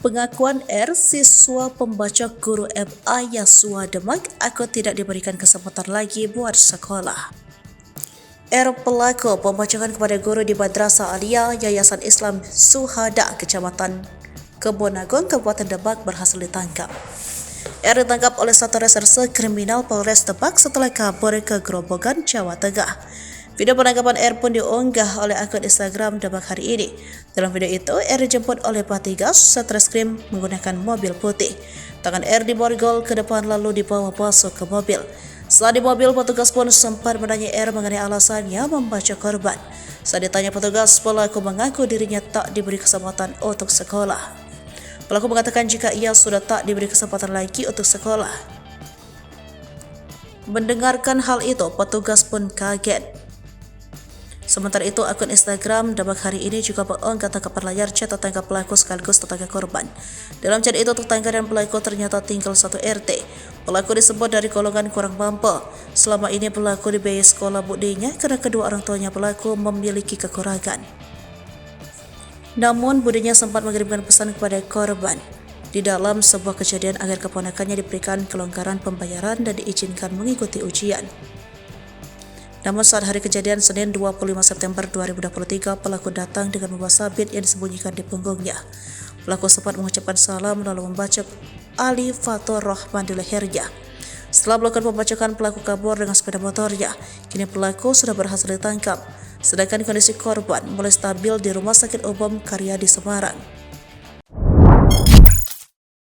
Pengakuan R, siswa pembaca guru MA Yasua Demak, aku tidak diberikan kesempatan lagi buat sekolah. R, pelaku pembacokan kepada guru di Madrasah Aliyah Yayasan Islam Suhada, Kecamatan Kebonagon, Kabupaten Demak berhasil ditangkap. R ditangkap oleh Satuan Reserse Kriminal Polres Demak setelah kabur ke Grobogan, Jawa Tengah. Video penangkapan R pun diunggah oleh akun Instagram Demak hari ini. Dalam video itu, R dijemput oleh petugas Satreskrim menggunakan mobil putih. Tangan R diborgol ke depan lalu dibawa masuk ke mobil. Setelah di mobil, petugas pun sempat menanya R mengenai alasannya membaca korban. Saat ditanya petugas, pelaku mengaku dirinya tak diberi kesempatan untuk sekolah. Pelaku mengatakan jika ia sudah tak diberi kesempatan lagi untuk sekolah. Mendengarkan hal itu, petugas pun kaget. Sementara itu, akun Instagram Demak hari ini juga mengunggah tangkapan layar chat tetangga pelaku sekaligus tetangga korban. Dalam chat itu, tetangga dan pelaku ternyata tinggal satu RT. Pelaku disebut dari golongan kurang mampu. Selama ini pelaku dibiayai sekolah budinya karena kedua orang tuanya pelaku memiliki kekurangan. Namun, budinya sempat mengirimkan pesan kepada korban di dalam sebuah kejadian agar keponakannya diberikan kelonggaran pembayaran dan diizinkan mengikuti ujian. Namun saat hari kejadian Senin 25 September 2023, pelaku datang dengan membawa sabit yang disembunyikan di punggungnya. Pelaku sempat mengucapkan salam lalu membacok Ali Fatur Rahman di lehernya. Setelah melakukan pembacokan, pelaku kabur dengan sepeda motornya. Kini pelaku sudah berhasil ditangkap. Sedangkan kondisi korban mulai stabil di Rumah Sakit Umum Karyadi Semarang.